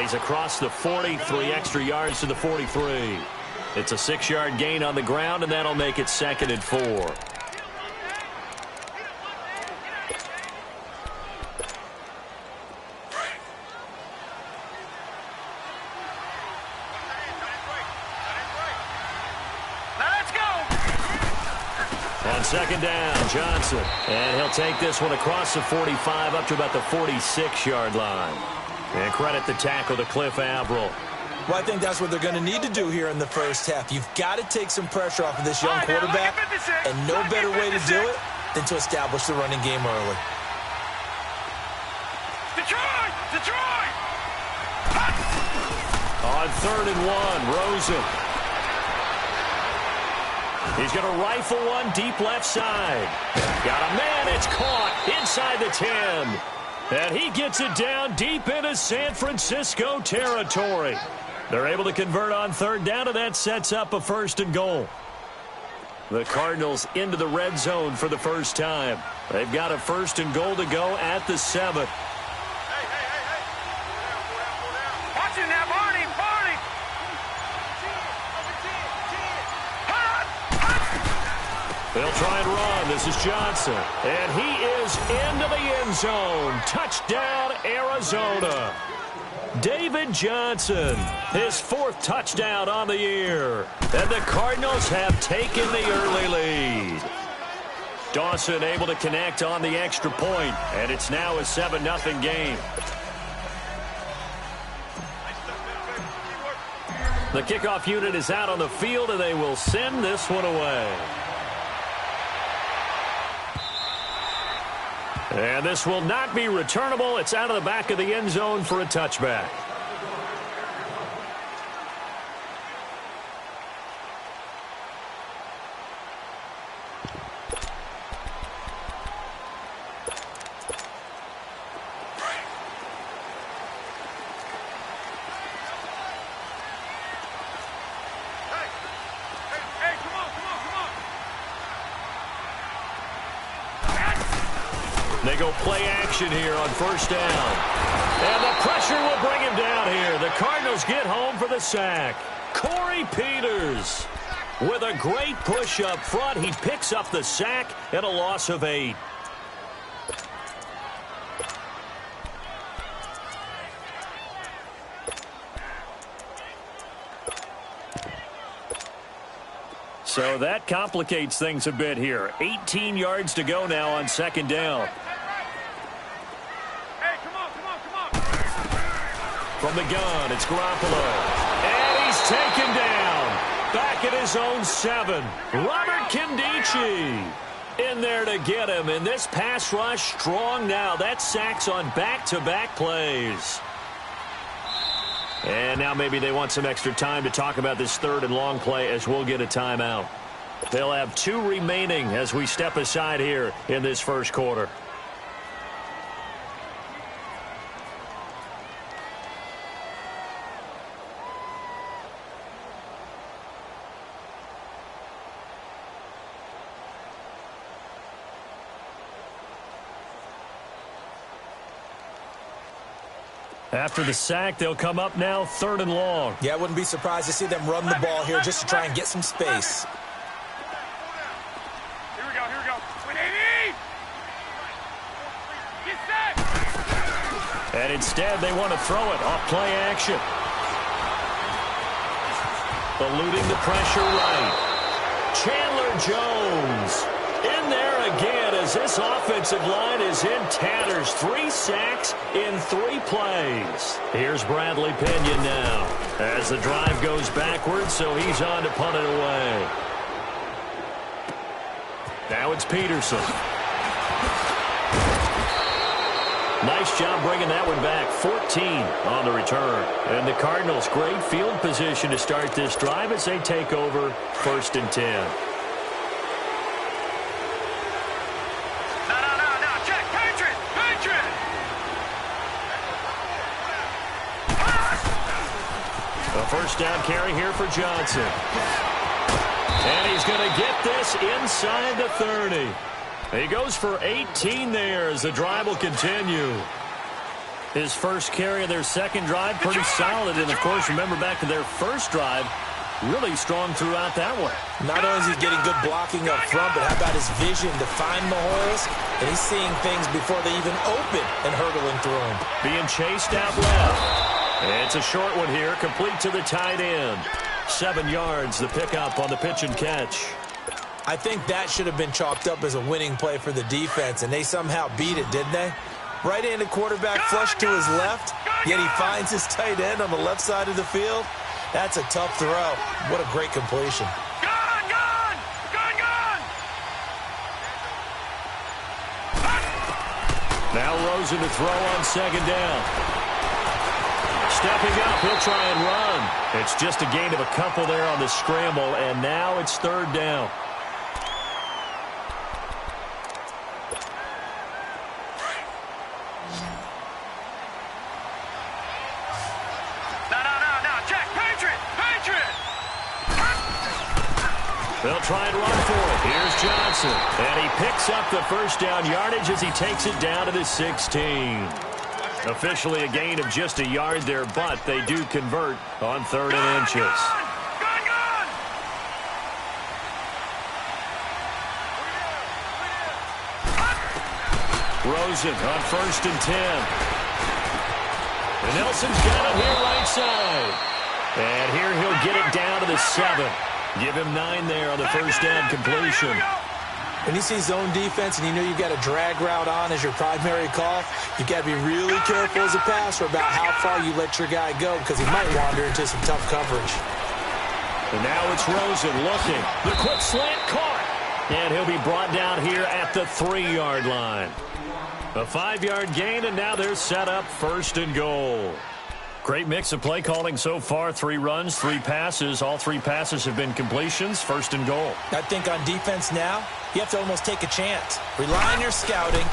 And he's across the 40, 3 extra yards to the 43. It's a 6-yard gain on the ground, and that'll make it 2nd and 4. On 2nd down, Johnson. And he'll take this one across the 45 up to about the 46-yard line. And credit the tackle to Cliff Averill. Well, I think that's what they're going to need to do here in the first half. You've got to take some pressure off of this young quarterback, and no better way to do it than to establish the running game early. Detroit! On 3rd and 1, Rosen. He's going to rifle one deep left side. Got a man, it's caught inside the 10. And he gets it down deep into San Francisco territory. They're able to convert on 3rd down, and that sets up a 1st and goal. The Cardinals into the red zone for the first time. They've got a 1st and goal to go at the 7. Watch it now, Barney! They'll try and run. This is Johnson. And he is into the end zone. Touchdown, Arizona. David Johnson, his 4th touchdown on the year. And the Cardinals have taken the early lead. Dawson able to connect on the extra point, and it's now a 7-0 game. The kickoff unit is out on the field, and they will send this one away. And this will not be returnable. It's out of the back of the end zone for a touchback. They go play action here on 1st down. And the pressure will bring him down here. The Cardinals get home for the sack. Corey Peters with a great push up front. He picks up the sack and a loss of 8. So that complicates things a bit here. 18 yards to go now on 2nd down. From the gun, it's Garoppolo. And he's taken down. Back at his own 7. Robert Kindici in there to get him. And this pass rush strong now. That sacks on back-to-back plays. And now maybe they want some extra time to talk about this 3rd and long play as we'll get a timeout. They'll have 2 remaining as we step aside here in this first quarter. After the sack, they'll come up now 3rd and long. Yeah, I wouldn't be surprised to see them run the ball here just to try and get some space. Here we go. Wait, Eddie! Get set! And instead, they want to throw it off play action. Eluding the pressure right. Chandler Jones in there again as this offensive line is in tatters. 3 sacks in 3 plays. Here's Bradley Pinion now as the drive goes backwards, so he's on to punt it away. Now it's Peterson. Nice job bringing that one back. 14 on the return. And the Cardinals, great field position to start this drive as they take over 1st and 10. First down carry here for Johnson. And he's going to get this inside the 30. He goes for 18 there as the drive will continue. His first carry of their second drive, pretty solid. And, of course, remember back to their first drive, really strong throughout that one. Not only is he getting good blocking up front, but how about his vision to find the holes? And he's seeing things before they even open and hurdling through him. Being chased out left. It's a short one here, complete to the tight end. 7 yards, the pickup on the pitch and catch. I think that should have been chalked up as a winning play for the defense, and they somehow beat it, didn't they? Right-handed quarterback flush to his left, yet he finds his tight end on the left side of the field. That's a tough throw. What a great completion. Now Rosen to throw on second down. Stepping up, he'll try and run. It's just a gain of a couple there on the scramble, and now it's third down. They'll try and run for it. Here's Johnson. And he picks up the first down yardage as he takes it down to the 16. Officially a gain of just a yard there, but they do convert on 3rd and inches. Rosen on 1st and 10. And Nelson's got it here right side. And here he'll get it down to the 7. Give him 9 there on the first down completion. When you see zone defense and you know you've got a drag route on as your primary call, you've got to be really careful as a passer about how far you let your guy go because he might wander into some tough coverage. And now it's Rosen looking. The quick slant caught. And he'll be brought down here at the 3-yard line. A 5-yard gain, and now they're set up 1st and goal. Great mix of play calling so far. 3 runs, 3 passes. All 3 passes have been completions. 1st and goal. I think on defense now, you have to almost take a chance. Rely on your scouting.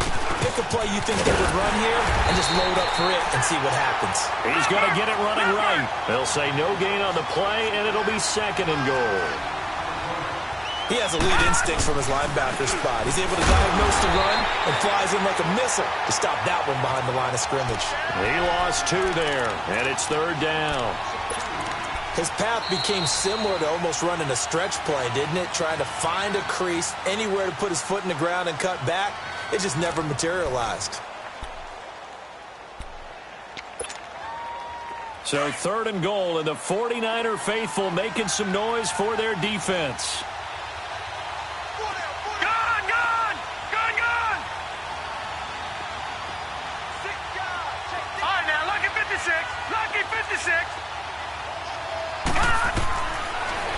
Pick a play you think they would run here and just load up for it and see what happens. He's going to get it running right. They'll say no gain on the play, and it'll be 2nd and goal. He has elite instincts from his linebacker spot. He's able to diagnose the run and flies in like a missile to stop that one behind the line of scrimmage. He lost 2 there, and it's 3rd down. His path became similar to almost running a stretch play, didn't it? Trying to find a crease, anywhere to put his foot in the ground and cut back. It just never materialized. So 3rd and goal, and the 49er faithful making some noise for their defense.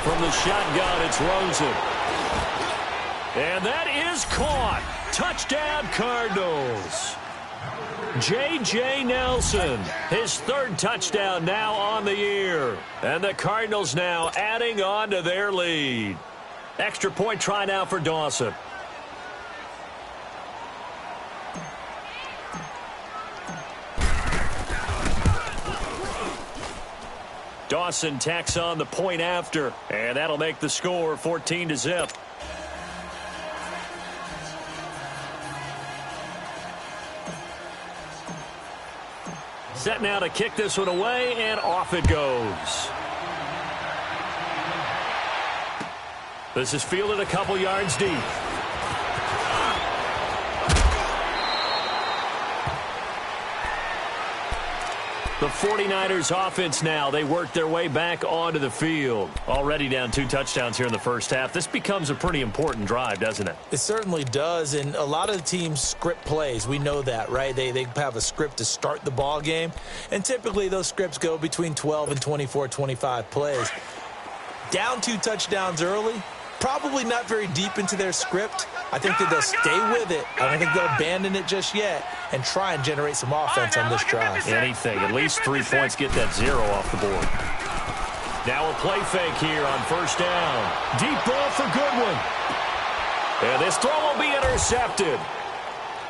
From the shotgun, it's Rosen. And that is caught. Touchdown, Cardinals. J.J. Nelson, his 3rd touchdown now on the year. And the Cardinals now adding on to their lead. Extra point try now for Dawson. Dawson tacks on the point after, and that'll make the score 14-0. Set now to kick this one away, and off it goes. This is fielded a couple yards deep. The 49ers offense now, they work their way back onto the field. Already down 2 touchdowns here in the first half. This becomes a pretty important drive, doesn't it? It certainly does, and a lot of the teams script plays. We know that, right? They have a script to start the ball game, and typically those scripts go between 12 and 24, 25 plays. Down 2 touchdowns early, probably not very deep into their script. I think that they'll stay with it. I don't think they'll abandon it just yet and try and generate some offense on this drive. Anything. At least 3 points, get that 0 off the board. Now a play fake here on 1st down. Deep ball for Goodwin. And this throw will be intercepted.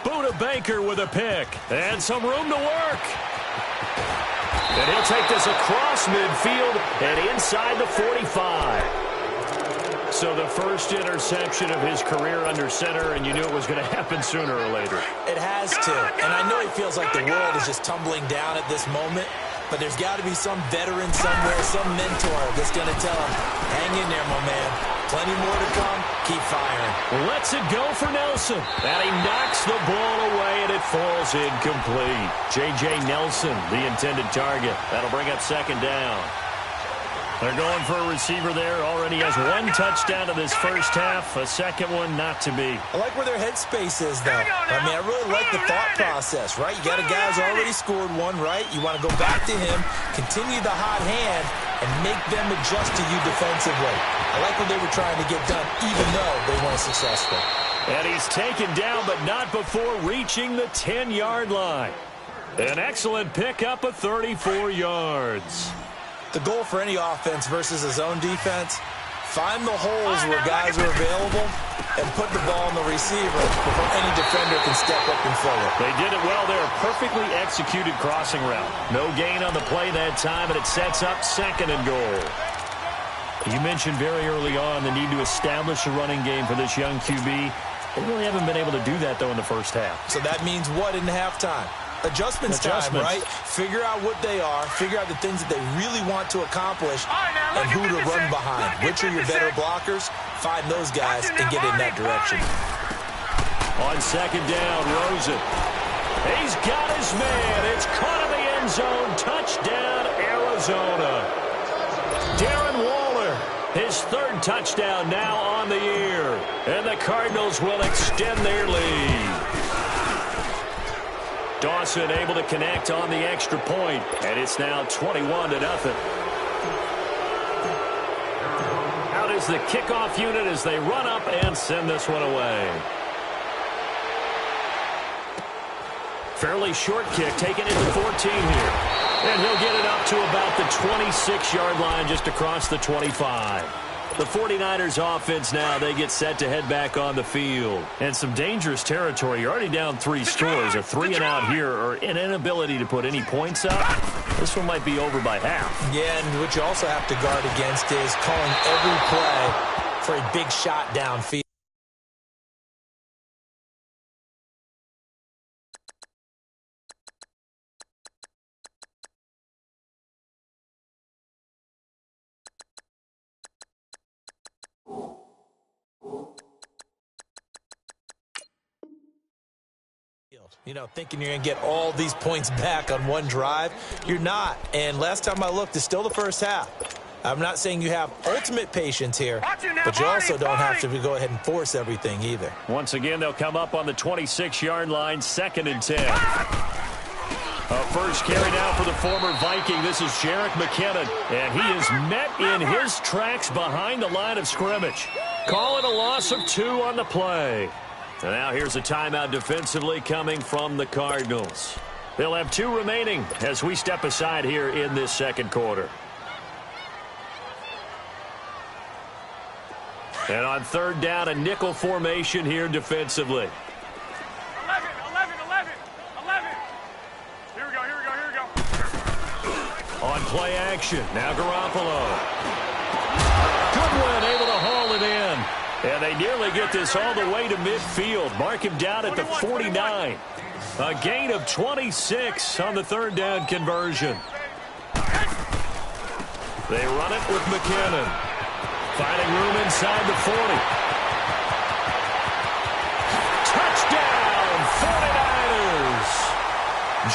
Buda Baker with a pick. And some room to work. And he'll take this across midfield and inside the 45. So the first interception of his career under center, and you knew it was going to happen sooner or later. It has to. And I know he feels like the world is just tumbling down at this moment, but there's got to be some veteran somewhere, some mentor that's going to tell him, hang in there, my man. Plenty more to come. Keep firing. Lets it go for Nelson. And he knocks the ball away, and it falls incomplete. J.J. Nelson, the intended target. That'll bring up second down. They're going for a receiver there. Already has one touchdown in this first half. A second one not to be. I like where their headspace is, though. I mean, I really like the thought process, right? You got a guy who's already scored one, right? You want to go back to him, continue the hot hand, and make them adjust to you defensively. I like what they were trying to get done, even though they weren't successful. And he's taken down, but not before reaching the 10-yard line. An excellent pickup of 34 yards. The goal for any offense versus a zone defense, find the holes where guys are available and put the ball on the receiver before any defender can step up and fill it. They did it well there. Perfectly executed crossing route. No gain on the play that time, and it sets up second and goal. You mentioned very early on the need to establish a running game for this young QB. They really haven't been able to do that, though, in the first half. So that means what in halftime? Adjustments time, right? Figure out what they are, figure out the things that they really want to accomplish, and who to run behind. Which are your better blockers? Find those guys and get in that direction. On second down, Rosen. He's got his man. It's caught in the end zone. Touchdown, Arizona. Darren Waller, his third touchdown now on the year. And the Cardinals will extend their lead. Dawson able to connect on the extra point, and it's now 21-0. Out is the kickoff unit as they run up and send this one away. Fairly short kick, taking it to 14 here. And he'll get it up to about the 26-yard line, just across the 25. The 49ers offense now, they get set to head back on the field. And some dangerous territory. You're already down 3 scores. A 3-and-out here, or an inability to put any points up. This one might be over by half. Yeah, and what you also have to guard against is calling every play for a big shot downfield. You know, thinking you're going to get all these points back on one drive. You're not. And last time I looked, it's still the first half. I'm not saying you have ultimate patience here, but you also don't have to go ahead and force everything either. Once again, they'll come up on the 26-yard line, 2nd and 10. A first carry now for the former Viking. This is Jerick McKinnon, and he is met in his tracks behind the line of scrimmage. Call it a loss of 2 on the play. And now here's a timeout defensively coming from the Cardinals. They'll have 2 remaining as we step aside here in this second quarter. And on third down, a nickel formation here defensively. 11. Here we go. On play action, now Garoppolo. Goodwin able to haul it in. And they nearly get this all the way to midfield. Mark him down at the 49. A gain of 26 on the third down conversion. They run it with McKinnon. Finding room inside the 40. Touchdown, 49ers.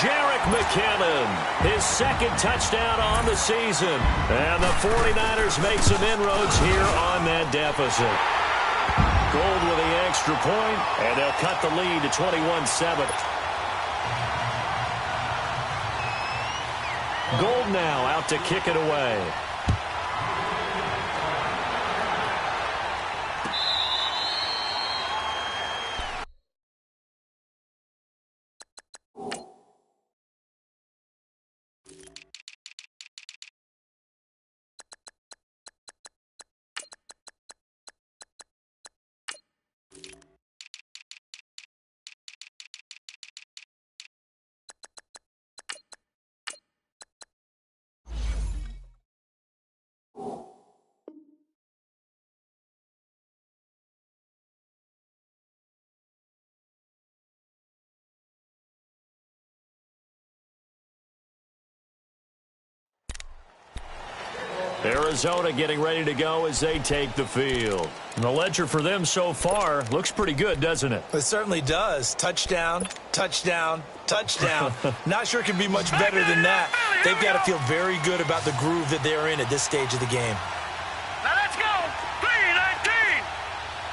Jerick McKinnon, his second touchdown on the season. And the 49ers make some inroads here on that deficit. Gold with the extra point, and they'll cut the lead to 21-7. Gold now out to kick it away. Arizona getting ready to go as they take the field. And the ledger for them so far looks pretty good, doesn't it? It certainly does. Touchdown, touchdown, touchdown. Not sure it can be much better than that. They've got to feel very good about the groove that they're in at this stage of the game. Now let's go. 3-19.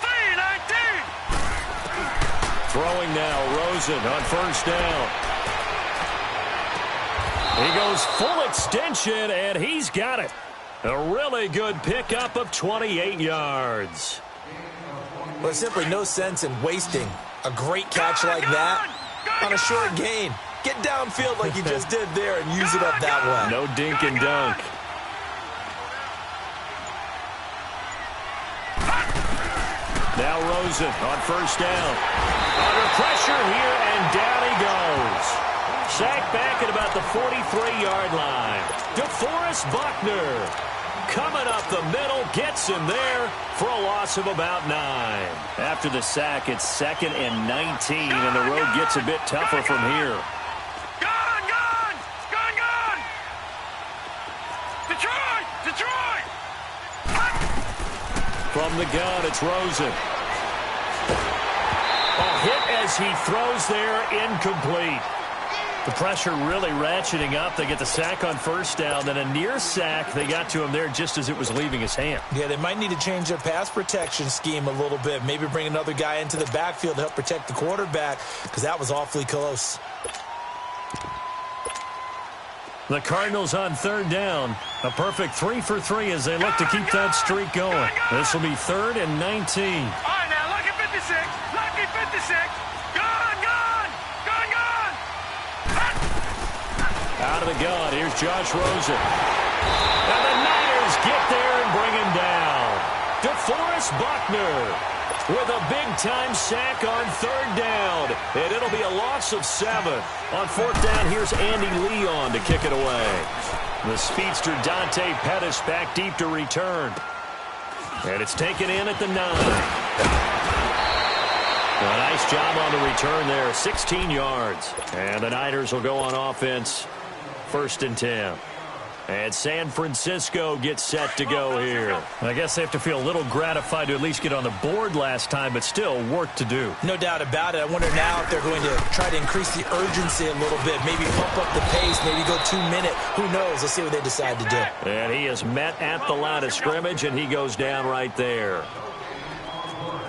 3-19. Throwing now, Rosen on first down. He goes full extension, and he's got it. A really good pickup of 28 yards. Well, there's simply no sense in wasting a great catch like that on a short gain. Get downfield like you just did there and use it up that way. No dink and dunk. Now Rosen on first down. Under pressure here, and down he goes. Sacked back at about the 43-yard line. DeForest Buckner coming up the middle, gets him there for a loss of about 9. After the sack, it's 2nd and 19, and the road gets a bit tougher from here. Gone, gone, gone, gone. Detroit, Detroit. From the gun, it's Rosen. A hit as he throws there, incomplete. The pressure really ratcheting up. They get the sack on first down, then a near sack. They got to him there just as it was leaving his hand. Yeah, they might need to change their pass protection scheme a little bit. Maybe bring another guy into the backfield to help protect the quarterback, because that was awfully close. The Cardinals on third down. A perfect 3 for 3 as they look to keep that streak going. This will be 3rd and 19. All right, now lucky 56, lucky 56. Gone, gone, gone, gone. Out of the gun, here's Josh Rosen. And the Niners get there and bring him down. DeForest Buckner with a big-time sack on third down. And it'll be a loss of 7. On fourth down, here's Andy Leon to kick it away. The speedster Dante Pettis back deep to return. And it's taken in at the 9. A nice job on the return there, 16 yards. And the Niners will go on offense, 1st and 10. And San Francisco gets set to go here. I guess they have to feel a little gratified to at least get on the board last time, but still work to do. No doubt about it. I wonder now if they're going to try to increase the urgency a little bit, maybe pump up the pace, maybe go 2-minute. Who knows? Let's see what they decide to do. And he is met at the line of scrimmage, and he goes down right there.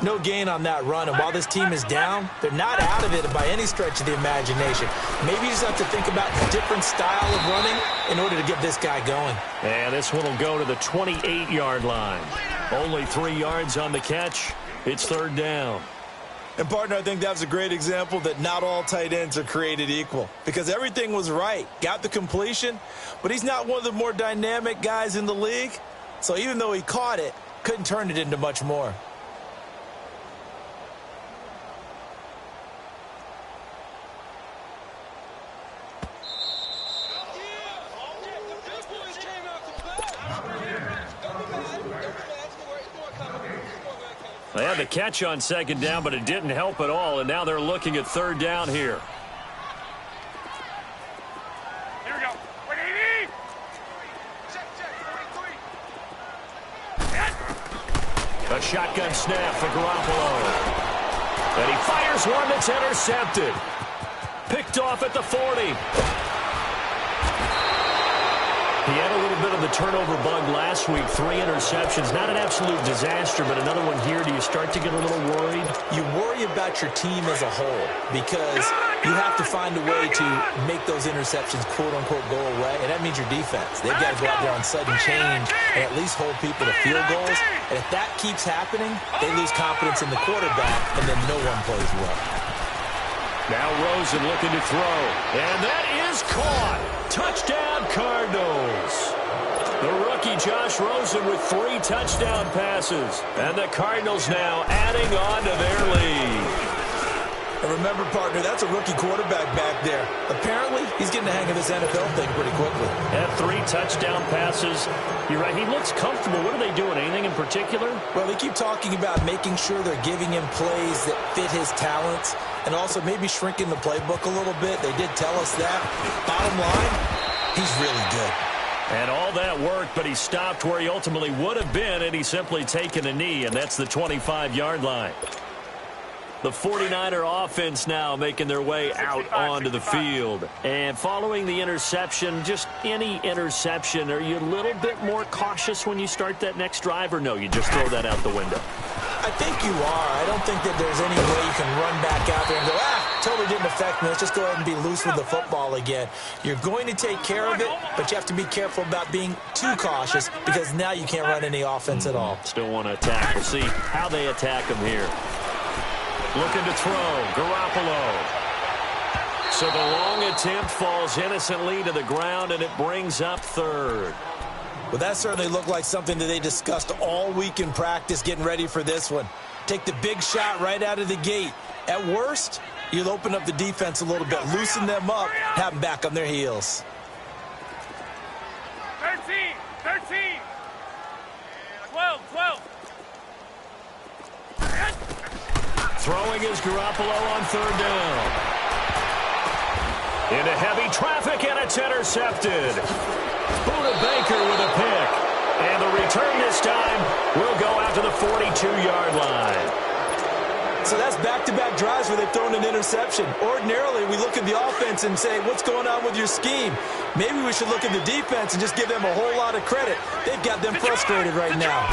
No gain on that run, and while this team is down, they're not out of it by any stretch of the imagination. Maybe you just have to think about a different style of running in order to get this guy going. And this one will go to the 28-yard line. Only 3 yards on the catch. It's 3rd down. And, partner, I think that's a great example that not all tight ends are created equal, because everything was right. Got the completion, but he's not one of the more dynamic guys in the league. So even though he caught it, couldn't turn it into much more. They had the catch on 2nd down, but it didn't help at all, and now they're looking at 3rd down here. Here we go. A shotgun snap for Garoppolo. And he fires one that's intercepted. Picked off at the 40. He had a little bit of the turnover bug last week, 3 interceptions. Not an absolute disaster, but another one here. Do you start to get a little worried? You worry about your team as a whole because you have to find a way to make those interceptions, quote-unquote, go away, and that means your defense. They've got to go out there on sudden change and at least hold people to field goals. And if that keeps happening, they lose confidence in the quarterback, and then no one plays well. Now Rosen looking to throw. And that is caught. Touchdown, Cardinals. The rookie Josh Rosen with 3 touchdown passes. And the Cardinals now adding on to their lead. And remember, partner, that's a rookie quarterback back there. Apparently, he's getting the hang of this NFL thing pretty quickly. Had 3 touchdown passes. You're right, he looks comfortable. What are they doing? Anything in particular? Well, they keep talking about making sure they're giving him plays that fit his talents and also maybe shrinking the playbook a little bit. They did tell us that. Bottom line, he's really good. And all that worked, but he stopped where he ultimately would have been, and he simply taken a knee, and that's the 25-yard line. The 49er offense now making their way out onto the field. And following the interception, just any interception, are you a little bit more cautious when you start that next drive, or no, you just throw that out the window? I think you are. I don't think that there's any way you can run back out there and go, totally didn't affect me. Let's just go ahead and be loose with the football again. You're going to take care of it, but you have to be careful about being too cautious because now you can't run any offense at all. Still want to attack. We'll see how they attack him here. Looking to throw, Garoppolo. So the long attempt falls innocently to the ground, and it brings up third. Well, that certainly looked like something that they discussed all week in practice getting ready for this one. Take the big shot right out of the gate. At worst, you'll open up the defense a little bit, loosen them up, have them back on their heels. 13, 12. Throwing is Garoppolo on third down. Into heavy traffic, and it's intercepted. Buda Baker with a pick. And the return this time will go out to the 42-yard line. So that's back-to-back drives where they've thrown an interception. Ordinarily, we look at the offense and say, what's going on with your scheme? Maybe we should look at the defense and just give them a whole lot of credit. They've got them frustrated right now.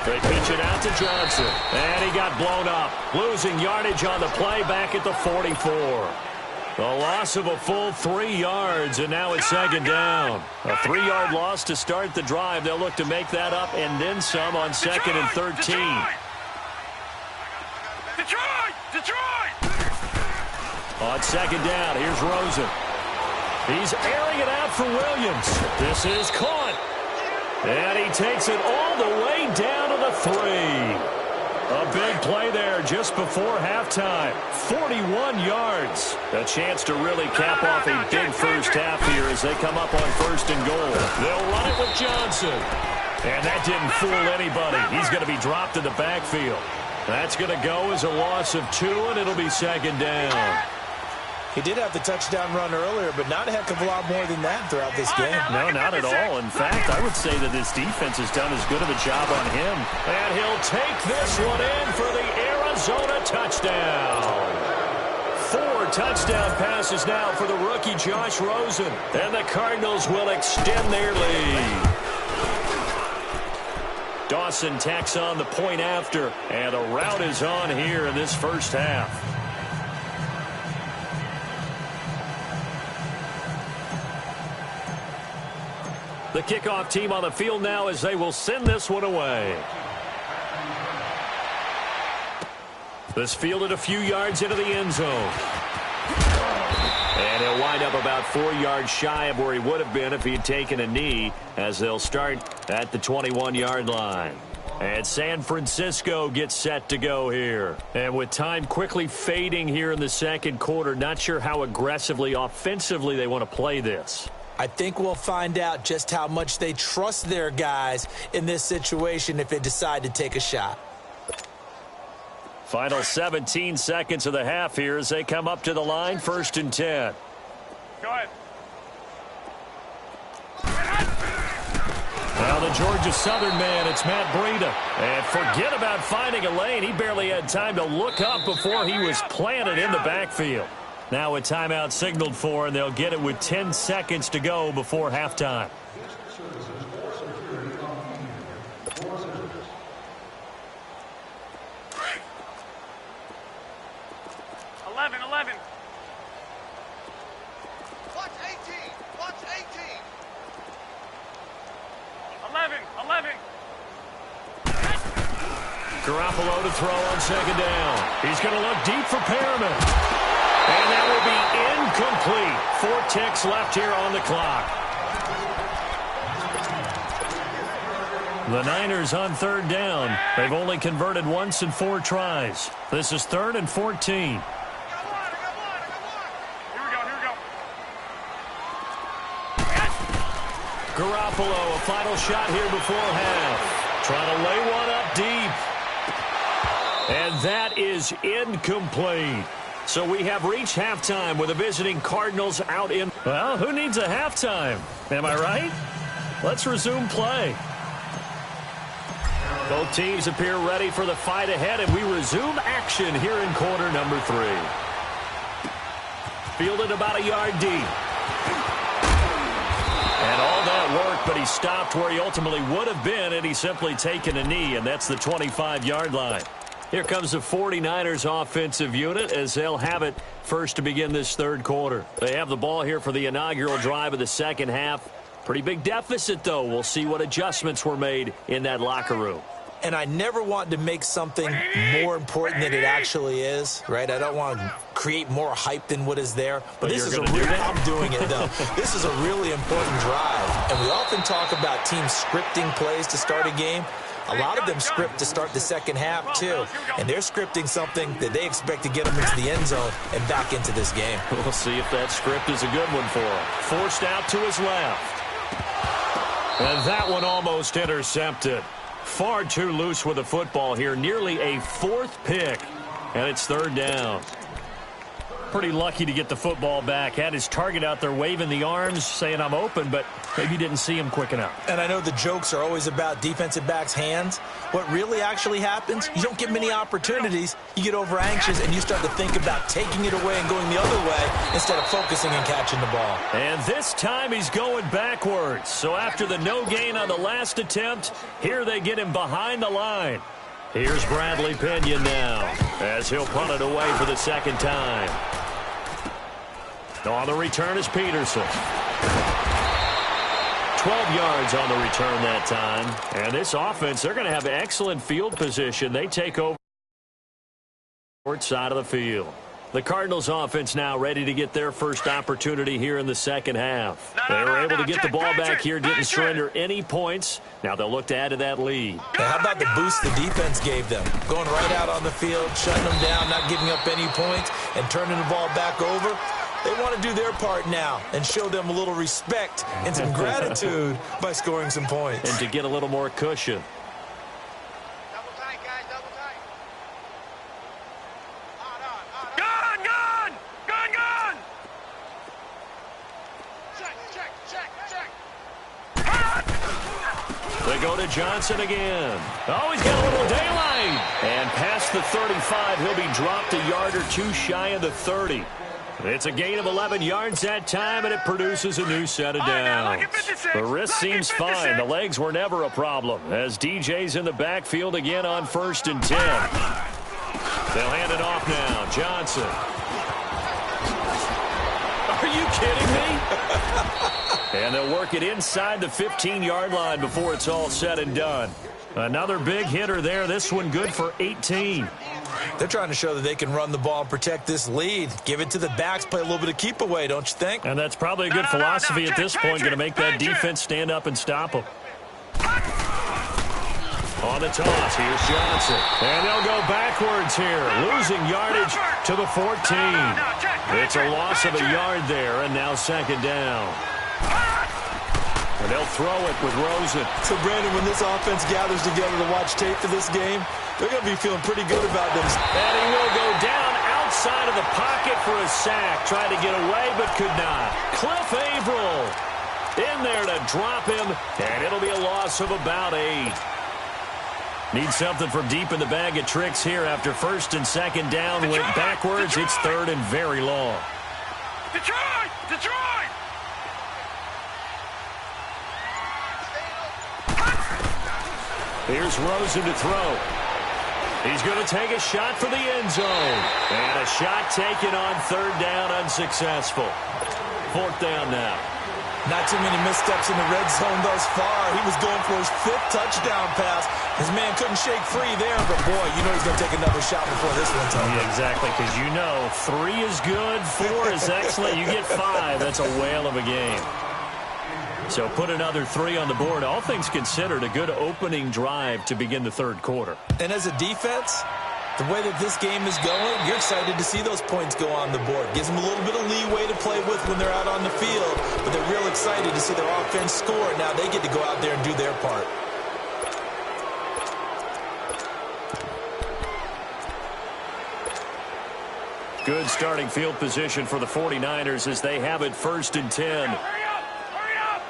They pitch it out to Johnson. And he got blown up. Losing yardage on the play back at the 44. A loss of a full 3 yards, and now it's second down. A 3-yard loss to start the drive. They'll look to make that up and then some on second and 13. Detroit! On second down, here's Rosen. He's airing it out for Williams. This is caught. And he takes it all the way down to the 3. A big play there just before halftime. 41 yards. A chance to really cap off a big first half here as they come up on first and goal. They'll run it with Johnson. And that didn't fool anybody. He's going to be dropped in the backfield. That's going to go as a loss of 2, and it'll be second down. He did have the touchdown run earlier, but not a heck of a lot more than that throughout this game. No, not at all. In fact, I would say that this defense has done as good of a job on him. And he'll take this one in for the Arizona touchdown. 4 touchdown passes now for the rookie Josh Rosen. And the Cardinals will extend their lead. Dawson tacks on the point after, and a rout is on here in this first half. The kickoff team on the field now as they will send this one away. This fielded a few yards into the end zone. And he'll wind up about 4 yards shy of where he would have been if he had taken a knee, as they'll start at the 21-yard line. And San Francisco gets set to go here. And with time quickly fading here in the second quarter, not sure how aggressively, offensively they want to play this. I think we'll find out just how much they trust their guys in this situation if they decide to take a shot. Final 17 seconds of the half here as they come up to the line, 1st and 10. Go ahead. Now the Georgia Southern man, it's Matt Breida. And forget about finding a lane. He barely had time to look up before he was planted in the backfield. Now a timeout signaled for, and they'll get it with 10 seconds to go before halftime. 11. Watch 18. Watch 18. 11. Garoppolo to throw on second down. He's going to look deep for Perriman. And that will be incomplete. 4 ticks left here on the clock. The Niners on third down. They've only converted once in 4 tries. This is 3rd and 14. Garoppolo, a final shot here before half. Trying to lay one up deep. And that is incomplete. So we have reached halftime with the visiting Cardinals out in... Well, who needs a halftime? Am I right? Let's resume play. Both teams appear ready for the fight ahead, and we resume action here in quarter number 3. Fielded about a yard deep. And all that work, but he stopped where he ultimately would have been had he simply taken a knee, and that's the 25-yard line. Here comes the 49ers offensive unit as they'll have it first to begin this third quarter. They have the ball here for the inaugural drive of the second half. Pretty big deficit, though. We'll see what adjustments were made in that locker room. And I never want to make something more important than it actually is, right? I don't want to create more hype than what is there. But this is a real, I'm doing it, though. This is a really important drive. And we often talk about teams scripting plays to start a game. A lot of them script to start the second half, too. And they're scripting something that they expect to get them into the end zone and back into this game. We'll see if that script is a good one for him. Forced out to his left. And that one almost intercepted. Far too loose with the football here. Nearly a 4th pick. And it's third down. Pretty lucky to get the football back. Had his target out there waving the arms, saying I'm open, but maybe didn't see him quick enough. And I know the jokes are always about defensive backs' hands. What really actually happens, you don't get many opportunities. You get over anxious, and you start to think about taking it away and going the other way instead of focusing and catching the ball. And this time he's going backwards. So after the no gain on the last attempt, here they get him behind the line. Here's Bradley Pinion now as he'll punt it away for the second time. On the return is Peterson. 12 yards on the return that time. And this offense, they're going to have excellent field position. They take over short side of the field. The Cardinals offense now ready to get their first opportunity here in the second half. They were able to get the ball back here, didn't surrender any points. Now they'll look to add to that lead. Now, how about the boost the defense gave them? Going right out on the field, shutting them down, not giving up any points, and turning the ball back over. They want to do their part now and show them a little respect and some gratitude by scoring some points. And to get a little more cushion. Double tight, guys, double tight. Gone! Check. They go to Johnson again. Oh, he's got a little daylight. And past the 35, he'll be dropped a yard or two shy of the 30. It's a gain of 11 yards that time, and it produces a new set of downs. The wrist seems fine. The legs were never a problem as DJ's in the backfield again on 1st and 10. They'll hand it off now. Johnson. Are you kidding me? And they'll work it inside the 15-yard line before it's all said and done. Another big hitter there. This one good for 18. They're trying to show that they can run the ball and protect this lead. Give it to the backs, play a little bit of keep away, don't you think? And that's probably a good philosophy at this point, going to make that defense stand up and stop them. On the toss, here's Johnson. And they'll go backwards here, losing yardage to the 14. It's a loss of a yard there, and now second down. And they'll throw it with Rosen. So, Brandon, when this offense gathers together to watch tape for this game, they're going to be feeling pretty good about them. And he will go down outside of the pocket for a sack. Tried to get away, but could not. Cliff Averill in there to drop him, and it'll be a loss of about 8. Need something from deep in the bag of tricks here after 1st and 2nd down. Went backwards. It's 3rd and very long. Detroit! Here's Rosen to throw. He's going to take a shot for the end zone. And a shot taken on 3rd down, unsuccessful. 4th down now. Not too many missteps in the red zone thus far. He was going for his 5th touchdown pass. His man couldn't shake free there, but boy, you know he's going to take another shot before this one's over. Yeah, exactly, because you know 3 is good, 4 is excellent. You get 5, that's a whale of a game. So put another 3 on the board. All things considered, a good opening drive to begin the 3rd quarter. And as a defense, the way that this game is going, you're excited to see those points go on the board. Gives them a little bit of leeway to play with when they're out on the field, but they're real excited to see their offense score. Now they get to go out there and do their part. Good starting field position for the 49ers as they have it 1st and 10. Hurry up! Hurry up!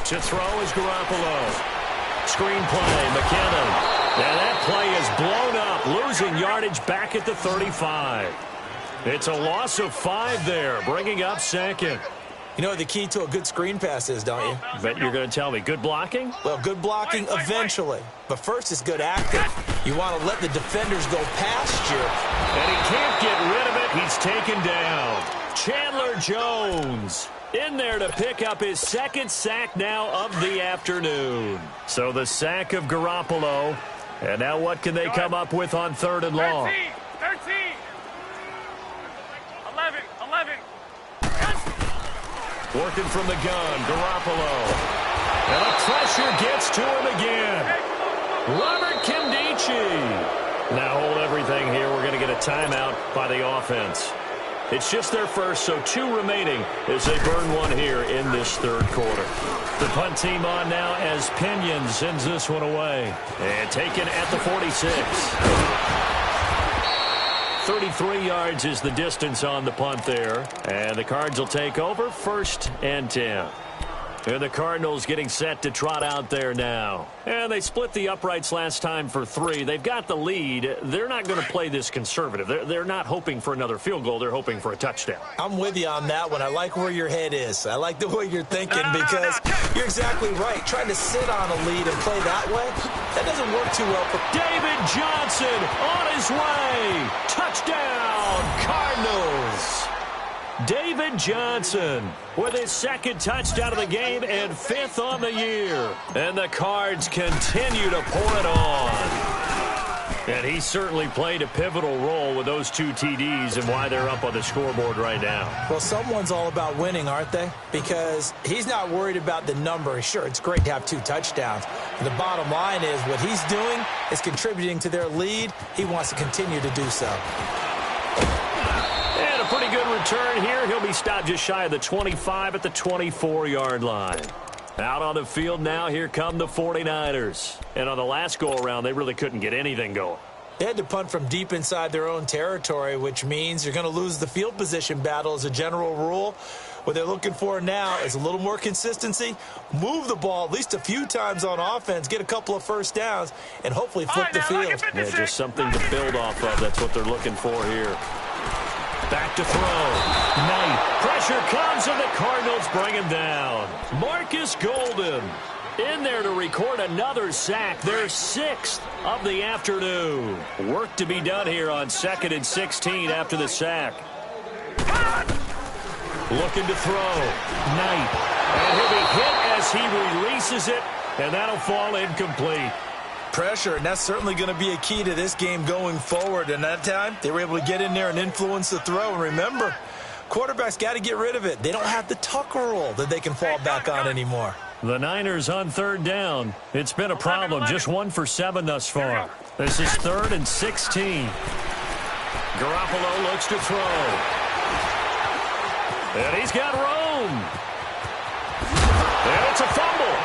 To throw is Garoppolo. Screen play, McKinnon. And that play is blown up, losing yardage back at the 35. It's a loss of 5 there, bringing up 2nd. You know what the key to a good screen pass is, don't you? Bet you're going to tell me. Good blocking? Well, good blocking eventually. But first is good acting. You want to let the defenders go past you. And he can't get rid of it. He's taken down. Chandler Jones in there to pick up his 2nd sack now of the afternoon. So the sack of Garoppolo. And now what can they come up with on 3rd and long? 13. 11. Working from the gun, Garoppolo. And the pressure gets to him again. Robert Kimdichie. Now hold everything here. We're going to get a timeout by the offense. It's just their first, so 2 remaining as they burn 1 here in this 3rd quarter. The punt team on now as Pinion sends this one away. And taken at the 46. 33 yards is the distance on the punt there. And the Cards will take over 1st and 10. And the Cardinals getting set to trot out there now. And they split the uprights last time for 3. They've got the lead. They're not going to play this conservative. They're not hoping for another field goal. They're hoping for a touchdown. I'm with you on that one. I like where your head is. I like the way you're thinking because you're exactly right. Trying to sit on a lead and play that way, that doesn't work too well for David Johnson on his way. Touchdown, Cardinals. David Johnson with his 2nd touchdown of the game and 5th on the year. And the Cards continue to pour it on. And he certainly played a pivotal role with those 2 TDs and why they're up on the scoreboard right now. Well, someone's all about winning, aren't they? Because he's not worried about the number. Sure, it's great to have 2 touchdowns. But the bottom line is what he's doing is contributing to their lead. He wants to continue to do so. And a pretty good return here. He'll be stopped just shy of the 25 at the 24-yard line. Out on the field now, here come the 49ers. And on the last go-around, they really couldn't get anything going. They had to punt from deep inside their own territory, which means you're going to lose the field position battle as a general rule. What they're looking for now is a little more consistency, move the ball at least a few times on offense, get a couple of 1st downs, and hopefully flip the field. Yeah, just something to build off of. That's what they're looking for here. Back to throw. Knight. Pressure comes, and the Cardinals bring him down. Marcus Golden in there to record another sack. Their 6th of the afternoon. Work to be done here on 2nd and 16 after the sack. Looking to throw. Knight. And he'll be hit as he releases it, and that'll fall incomplete. Pressure, and that's certainly going to be a key to this game going forward. And that time, they were able to get in there and influence the throw. And remember, quarterbacks got to get rid of it. They don't have the Tucker roll that they can fall back on anymore. The Niners on 3rd down. It's been a problem. Just 1 for 7 thus far. This is 3rd and 16. Garoppolo looks to throw. And he's got Rome. And it's a fumble.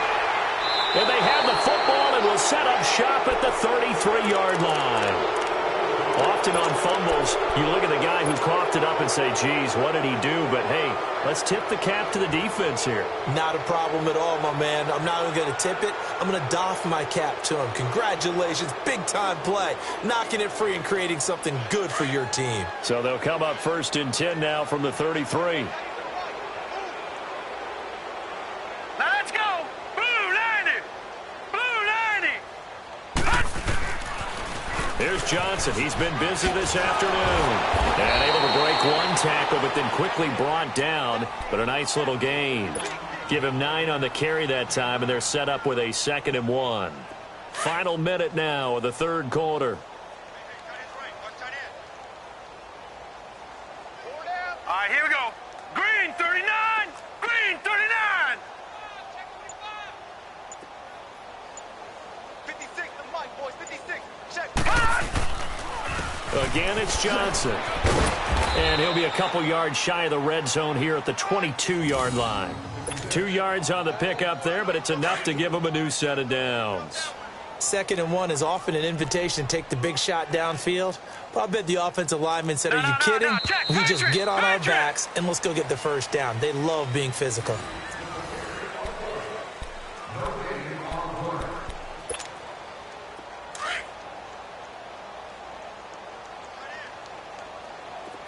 And they have the football and will set up shop at the 33-yard line. Often on fumbles, you look at the guy who coughed it up and say, geez, what did he do? But, hey, let's tip the cap to the defense here. Not a problem at all, my man. I'm not even going to tip it. I'm going to doff my cap to him. Congratulations. Big-time play. Knocking it free and creating something good for your team. So they'll come up 1st and 10 now from the 33. Let's go! Blue 90! Blue 90! Here's Johnson. He's been busy this afternoon. And able to break 1 tackle, but then quickly brought down. But a nice little gain. Give him 9 on the carry that time, and they're set up with a 2nd and 1. Final minute now of the 3rd quarter. All right, here we go. Green 39! Green 39! 56, the mic, boys, 56. Check. Again, it's Johnson. And he'll be a couple yards shy of the red zone here at the 22-yard line. 2 yards on the pickup there, but it's enough to give him a new set of downs. 2nd and 1 is often an invitation to take the big shot downfield. But I bet the offensive lineman said, are you kidding? We just get on our backs and let's go get the first down. They love being physical.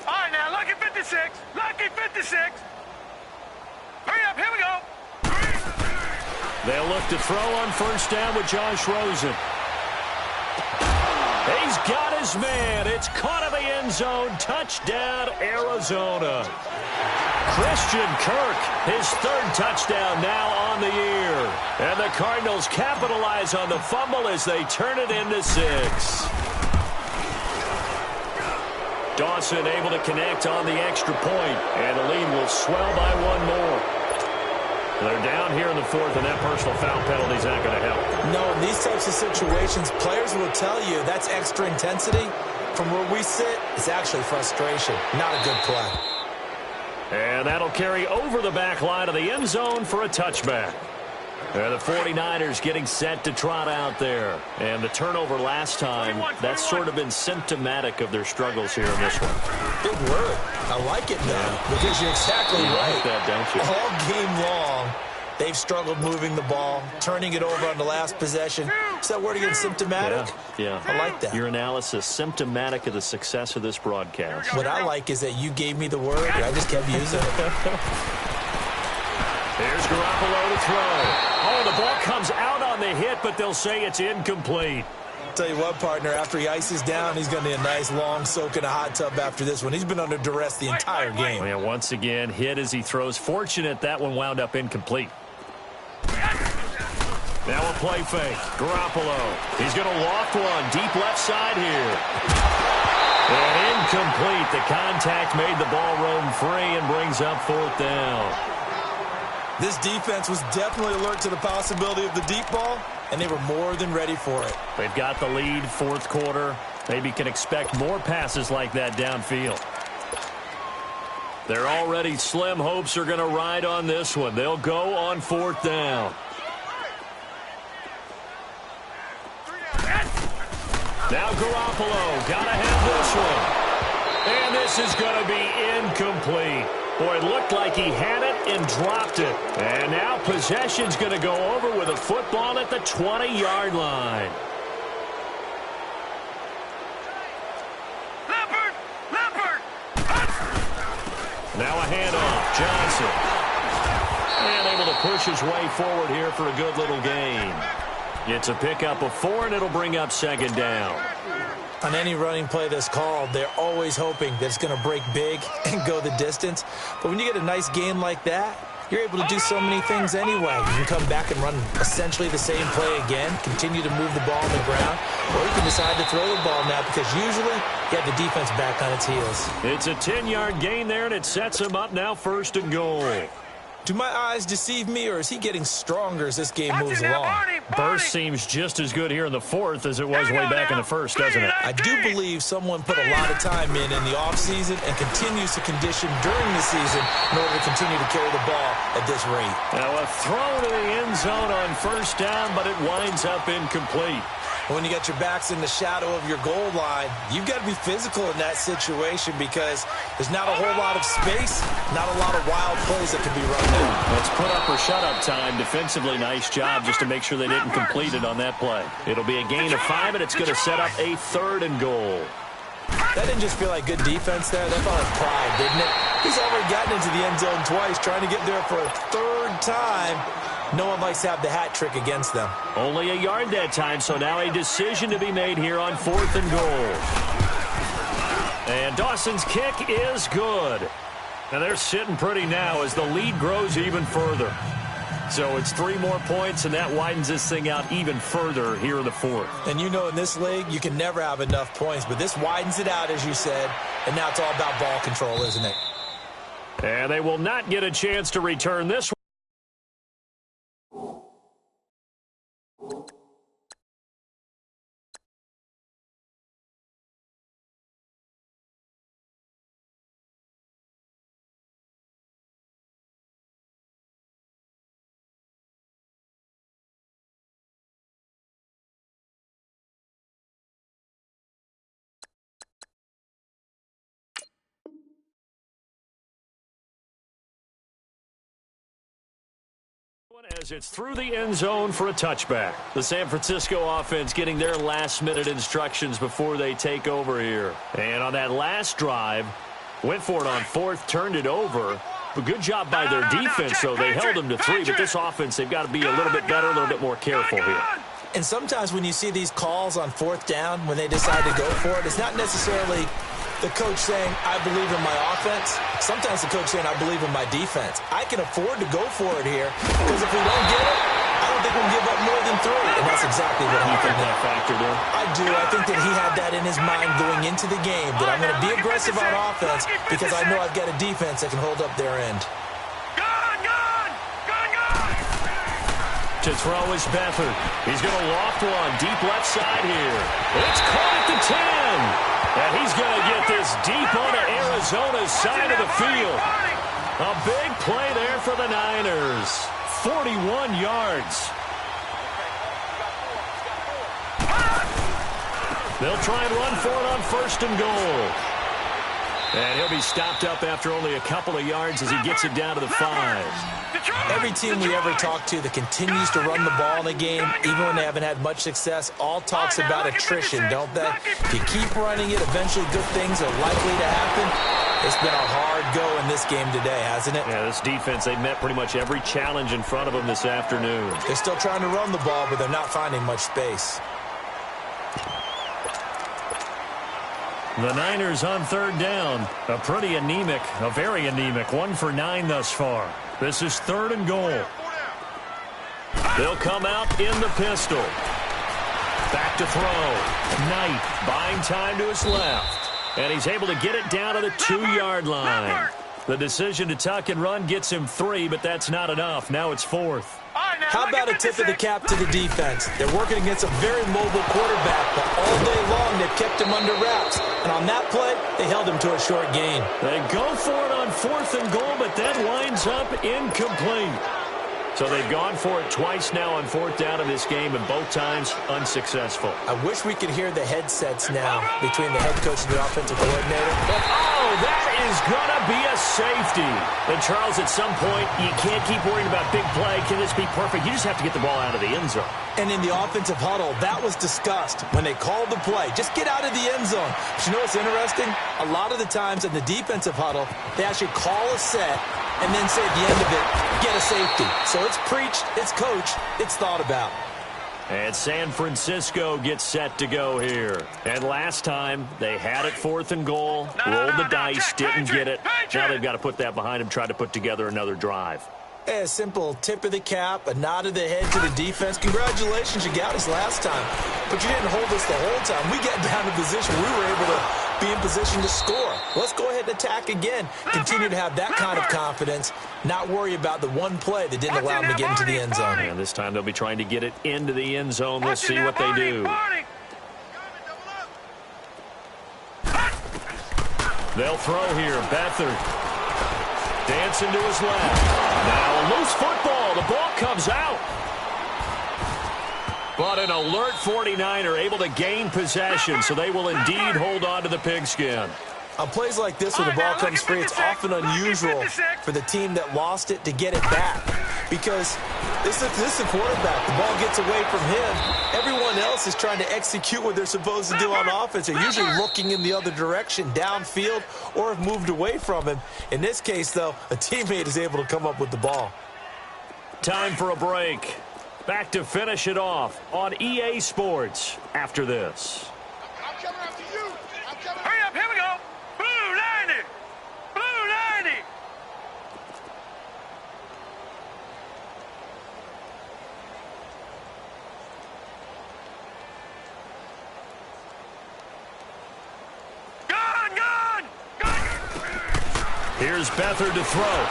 All right, now, lucky 56. Lucky 56. Hurry up, here we go. They'll look to throw on first down with Josh Rosen. He's got his man. It's caught in the end zone. Touchdown, Arizona. Christian Kirk, his 3rd touchdown now on the year. And the Cardinals capitalize on the fumble as they turn it into 6. Dawson able to connect on the extra point, and the lead will swell by 1 more. They're down here in the 4th, and that personal foul penalty is not going to help. No, in these types of situations, players will tell you that's extra intensity. From where we sit, it's actually frustration. Not a good play. And that'll carry over the back line of the end zone for a touchback. And the 49ers getting set to trot out there. And the turnover last time, that's sort of been symptomatic of their struggles here in this one. Big word. I like it, though, because you're exactly right. Like that, don't you? All game long, they've struggled moving the ball, turning it over on the last possession. Is that word again, symptomatic? Yeah. I like that. Your analysis, symptomatic of the success of this broadcast. What I like is that you gave me the word, and I just kept using it. Here's Garoppolo to throw. Oh, the ball comes out on the hit, but they'll say it's incomplete. Tell you what, partner, after he ices down, he's going to need a nice long soak in a hot tub after this one. He's been under duress the entire game. Yeah, once again, hit as he throws. Fortunate that one wound up incomplete. Now a play fake. Garoppolo. He's going to loft one. Deep left side here. And incomplete. The contact made the ball roam free and brings up 4th down. This defense was definitely alert to the possibility of the deep ball, and they were more than ready for it. They've got the lead, 4th quarter. Maybe can expect more passes like that downfield. Their already slim hopes are going to ride on this one. They'll go on 4th down. Now Garoppolo, got to have this one. And this is going to be incomplete. Boy, it looked like he had it and dropped it. And now possession's going to go over with a football at the 20-yard line. Leopard! Now a handoff. Johnson. And able to push his way forward here for a good little gain. It's a pickup of 4, and it'll bring up 2nd down. On any running play that's called, they're always hoping that it's going to break big and go the distance. But when you get a nice game like that, you're able to do so many things anyway. You can come back and run essentially the same play again, continue to move the ball on the ground, or you can decide to throw the ball now because usually you have the defense back on its heels. It's a 10-yard gain there, and it sets him up now 1st and goal. Do my eyes deceive me, or is he getting stronger as this game moves along? Burst seems just as good here in the 4th as it was way back in the 1st, doesn't it? I do believe someone put a lot of time in the offseason and continues to condition during the season in order to continue to carry the ball at this rate. Now a throw to the end zone on 1st down, but it winds up incomplete. When you got your backs in the shadow of your goal line, you've got to be physical in that situation because there's not a whole lot of space, not a lot of wild plays that can be run down. Let's put up or shut up time. Defensively, nice job just to make sure they didn't complete it on that play. It'll be a gain of 5, and it's going to set up a 3rd and goal. That didn't just feel like good defense there. That felt like pride, didn't it? He's already gotten into the end zone twice, trying to get there for a 3rd time. No one likes to have the hat trick against them. Only a yard that time, so now a decision to be made here on 4th and goal. And Dawson's kick is good. And they're sitting pretty now as the lead grows even further. So it's 3 more points, and that widens this thing out even further here in the 4th. And you know in this league, you can never have enough points, but this widens it out, as you said, and now it's all about ball control, isn't it? And they will not get a chance to return this one. As it's through the end zone for a touchback. The San Francisco offense getting their last-minute instructions before they take over here. And on that last drive, went for it on fourth, turned it over. But good job by their defense, though. They held them to 3, but this offense, they've got to be a little bit better, a little bit more careful here. And sometimes when you see these calls on fourth down, when they decide to go for it, it's not necessarily the coach saying, I believe in my offense. Sometimes the coach saying, I believe in my defense. I can afford to go for it here because if we don't get it, I don't think we'll give up more than 3. And that's exactly what happened. That factored in? I do. I think that he had that in his mind going into the game, that I'm going to be aggressive on offense because I know I've got a defense that can hold up their end. To throw is Beathard. He's going to loft one deep left side here. It's caught at the 10. And he's going to get this deep onto Arizona's side of the field. A big play there for the Niners. 41 yards. They'll try and run for it on first and goal. And he'll be stopped up after only a couple of yards as he gets it down to the 5. Every team we ever talk to that continues to run the ball in a game, even when they haven't had much success, all talks about attrition, don't they? If you keep running it, eventually good things are likely to happen. It's been a hard go in this game today, hasn't it? Yeah, this defense, they've met pretty much every challenge in front of them this afternoon. They're still trying to run the ball, but they're not finding much space. The Niners on third down. A pretty anemic, a very anemic 1 for 9 thus far. This is third and goal. They'll come out in the pistol. Back to throw. Knight buying time to his left. And he's able to get it down to the 2-yard line. The decision to tuck and run gets him 3, but that's not enough. Now it's 4th. How about a tip of the cap to the defense? They're working against a very mobile quarterback, but all day long they've kept him under wraps. And on that play, they held him to a short gain. They go for it on 4th and goal, but that winds up incomplete. So they've gone for it twice now on 4th down in this game, and both times unsuccessful. I wish we could hear the headsets now between the head coach and the offensive coordinator. Oh, that is going to be a safety. And Charles, at some point, you can't keep worrying about big play. Can this be perfect? You just have to get the ball out of the end zone. And in the offensive huddle, that was discussed when they called the play. Just get out of the end zone. But you know what's interesting? A lot of the times in the defensive huddle, they actually call a set and then say at the end of it, get a safety. So it's preached, it's coached, it's thought about. And San Francisco gets set to go here. And last time, they had it 4th and goal, rolled the dice, didn't get it. Now they've got to put that behind them, try to put together another drive. A simple tip of the cap, a nod of the head to the defense. Congratulations, you got us last time. But you didn't hold us the whole time. We got down to position. We were able to be in position to score. Let's go ahead and attack again. Continue to have that kind of confidence, not worry about the one play that didn't allow them to get into the end zone. And this time they'll be trying to get it into the end zone. We'll see what they do. They'll throw here. Beathard dancing to his left. Now a loose football. The ball comes out. But an alert 49er able to gain possession, so they will indeed hold on to the pigskin. On plays like this where the ball comes free, it's often unusual for the team that lost it to get it back. Because this is a quarterback. The ball gets away from him. Everyone else is trying to execute what they're supposed to do on offense. They're usually looking in the other direction, downfield, or have moved away from him. In this case, though, a teammate is able to come up with the ball. Time for a break. Back to finish it off on EA Sports after this. I'm coming after you. I'm coming. Hurry up, here we go. Blue 90. Blue 90. Here's Beathard to throw.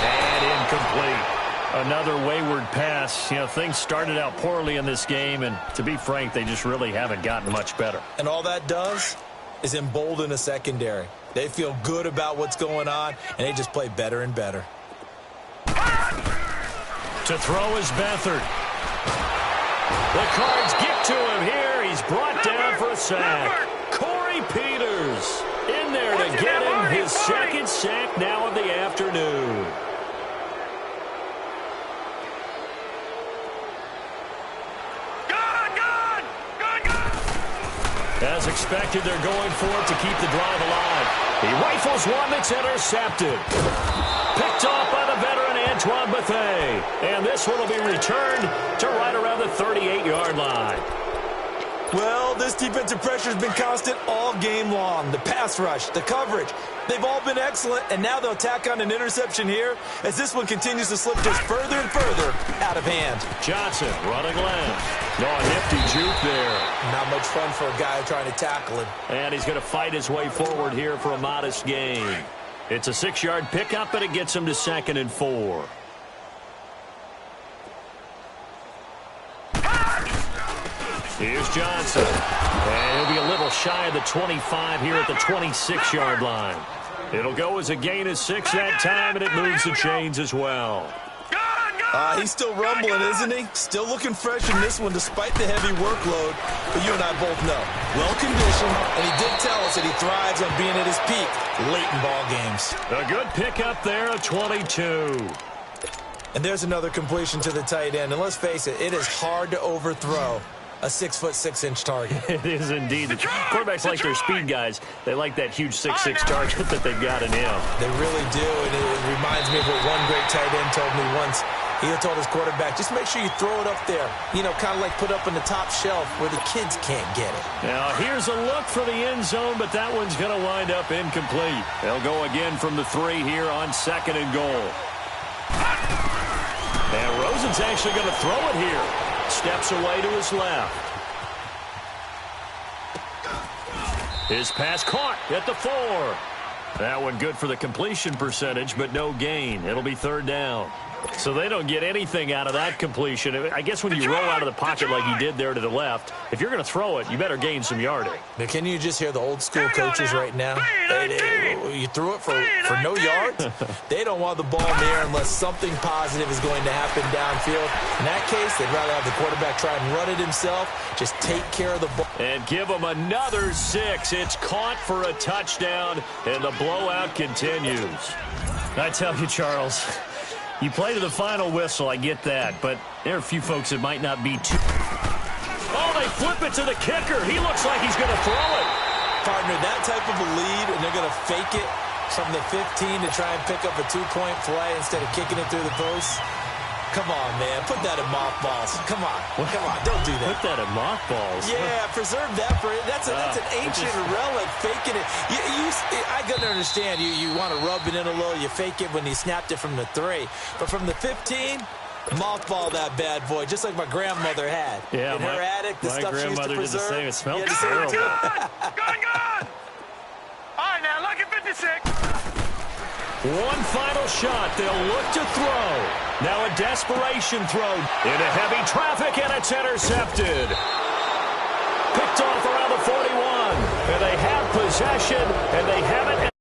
And incomplete. Another wayward pass. You know, things started out poorly in this game, and to be frank, they just really haven't gotten much better. And all that does is embolden a secondary. They feel good about what's going on, and they just play better and better. To throw is Beathard. The Cards get to him here. He's brought down for a sack. Corey Peters in there to get him his second sack now of the afternoon. As expected, they're going for it to keep the drive alive. He rifles one that's intercepted. Picked off by the veteran Antoine Bethea. And this one will be returned to right around the 38-yard line. Well, this defensive pressure has been constant all game long. The pass rush, the coverage, they've all been excellent, and now they'll tack on an interception here as this one continues to slip just further and further out of hand. Johnson running left. No, a nifty juke there. Not much fun for a guy trying to tackle him. And he's going to fight his way forward here for a modest gain. It's a 6-yard pickup, and it gets him to 2nd and 4. Here's Johnson. And he'll be a little shy of the 25 here at the 26-yard line. It'll go as a gain of 6 that time, and it moves the chains as well. He's still rumbling, isn't he? Still looking fresh in this one despite the heavy workload. But you and I both know, well-conditioned, and he did tell us that he thrives on being at his peak late in ball games. A good pickup there, a 22. And there's another completion to the tight end. And let's face it, it is hard to overthrow a 6'6" target. It is indeed. The quarterbacks like their speed guys. They like that huge 6'6" target that they've got in him. They really do, and it reminds me of what one great tight end told me once. He told his quarterback, just make sure you throw it up there, you know, kind of like put up on the top shelf where the kids can't get it. Now, here's a look for the end zone, but that one's going to wind up incomplete. They'll go again from the 3 here on 2nd and goal. And Rosen's actually going to throw it here. Steps away to his left. His pass caught at the 4. That one good for the completion percentage, but no gain. It'll be 3rd down. So they don't get anything out of that completion. I guess when you roll out of the pocket like he did there to the left, if you're going to throw it, you better gain some yardage. Now, can you just hear the old school coaches right now? You threw it for no yards? They don't want the ball in the air unless something positive is going to happen downfield. In that case, they'd rather have the quarterback try and run it himself, just take care of the ball. And give him another 6. It's caught for a touchdown, and the blowout continues. I tell you, Charles, you play to the final whistle, I get that, but there are a few folks that might not be too... Oh, they flip it to the kicker. He looks like he's going to throw it. Partner, that type of a lead, and they're going to fake it from the 15 to try and pick up a 2-point play instead of kicking it through the post. Come on, man. Put that in mothballs. Come on. Come on. Don't do that. Put that in mothballs. Yeah, preserve that for it. That's an ancient relic. Faking it. I got to understand. You want to rub it in a little. You fake it when you snapped it from the 3. But from the 15, mothball that bad boy, just like my grandmother had. Yeah, in her attic, the stuff she used to preserve. My grandmother did the same. It smelled Gone! terrible. Gone! All right, now, look at 56. One final shot. They'll look to throw. Now a desperation throw into heavy traffic, and it's intercepted. Picked off around the 41. And they have possession, and they have it.